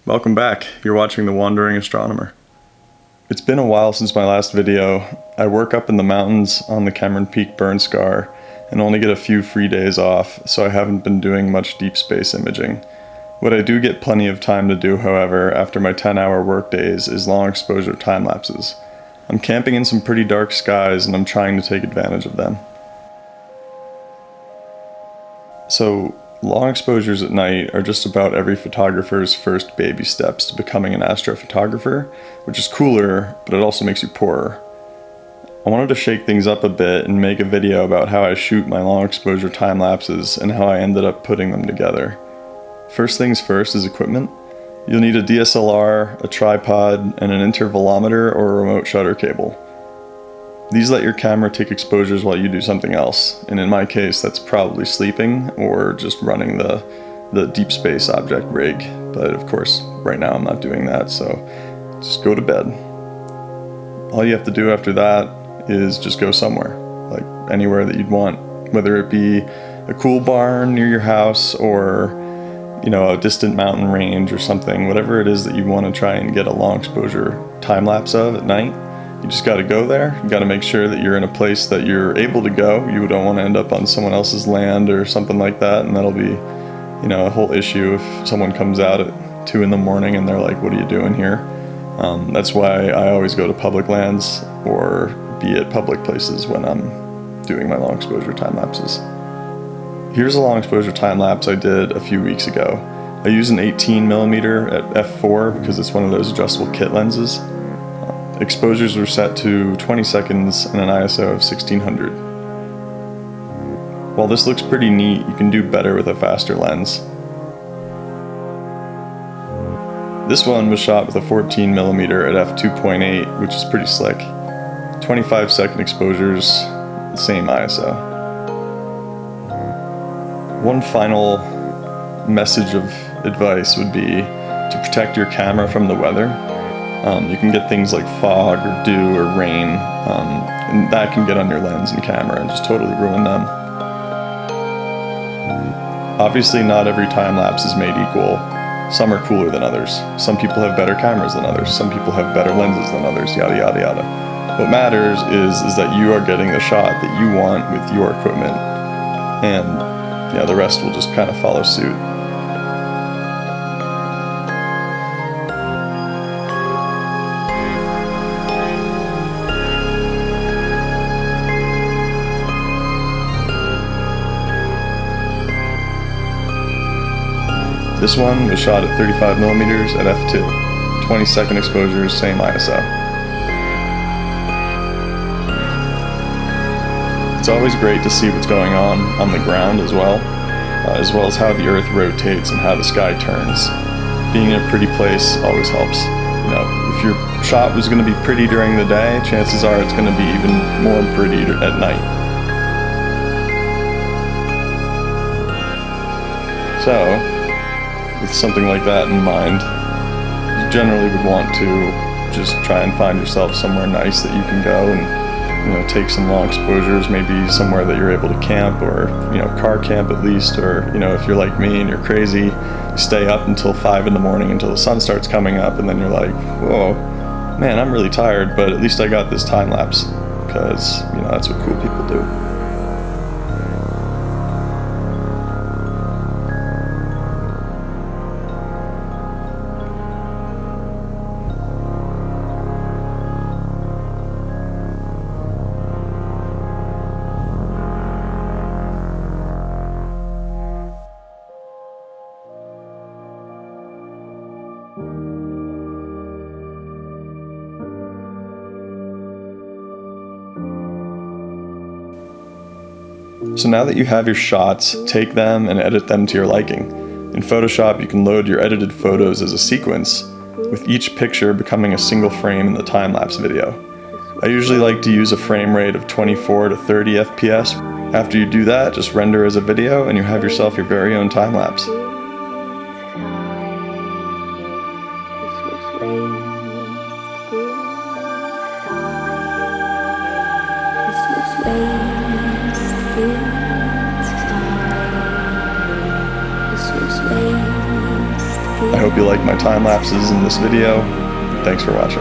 Welcome back. You're watching The Wandering Astronomer. It's been a while since my last video. I work up in the mountains on the Cameron Peak burn scar and only get a few free days off, so I haven't been doing much deep space imaging. What I do get plenty of time to do, however, after my 10-hour work days is long exposure time lapses. I'm camping in some pretty dark skies and I'm trying to take advantage of them. So, long exposures at night are just about every photographer's first baby steps to becoming an astrophotographer, which is cooler, but it also makes you poorer. I wanted to shake things up a bit and make a video about how I shoot my long exposure time lapses and how I ended up putting them together. First things first is equipment. You'll need a DSLR, a tripod, and an intervalometer or a remote shutter cable. These let your camera take exposures while you do something else, and in my case that's probably sleeping or just running the deep space object rig, but of course right now I'm not doing that, so just go to bed. All you have to do after that is just go somewhere, like anywhere that you'd want, whether it be a cool barn near your house or a distant mountain range or something, whatever it is that you want to try and get a long exposure time lapse of at night. You just got to go there. You got to make sure that you're in a place that you're able to go. You don't want to end up on someone else's land or something like that, and that'll be, a whole issue if someone comes out at 2 in the morning and they're like, "What are you doing here?" That's why I always go to public lands or be at public places when I'm doing my long exposure time lapses. Here's a long exposure time lapse I did a few weeks ago. I use an 18mm at f4 because it's one of those adjustable kit lenses. Exposures were set to 20 seconds and an ISO of 1600. While this looks pretty neat, you can do better with a faster lens. This one was shot with a 14mm at f2.8, which is pretty slick. 25-second exposures, the same ISO. One final message of advice would be to protect your camera from the weather. You can get things like fog or dew or rain, and that can get on your lens and camera and just totally ruin them. Obviously not every time lapse is made equal. Some are cooler than others. Some people have better cameras than others. Some people have better lenses than others, yada yada yada. What matters is that you are getting the shot that you want with your equipment, and the rest will just kind of follow suit. This one was shot at 35mm at f2, 20-second exposures, same ISO. It's always great to see what's going on the ground as well as how the earth rotates and how the sky turns. Being in a pretty place always helps. If your shot was going to be pretty during the day, chances are it's going to be even more pretty at night. So, with something like that in mind, you generally would want to just try and find yourself somewhere nice that you can go and take some long exposures, maybe somewhere that you're able to camp or car camp at least, or if you're like me and you're crazy, you stay up until 5 in the morning until the sun starts coming up, and then you're like, whoa, man, I'm really tired, but at least I got this time lapse, because that's what cool people do. So now that you have your shots, take them and edit them to your liking. In Photoshop, you can load your edited photos as a sequence, with each picture becoming a single frame in the time-lapse video. I usually like to use a frame rate of 24 to 30 FPS. After you do that, just render as a video and you have yourself your very own time-lapse. I I hope you like my time lapses in this video. Thanks for watching.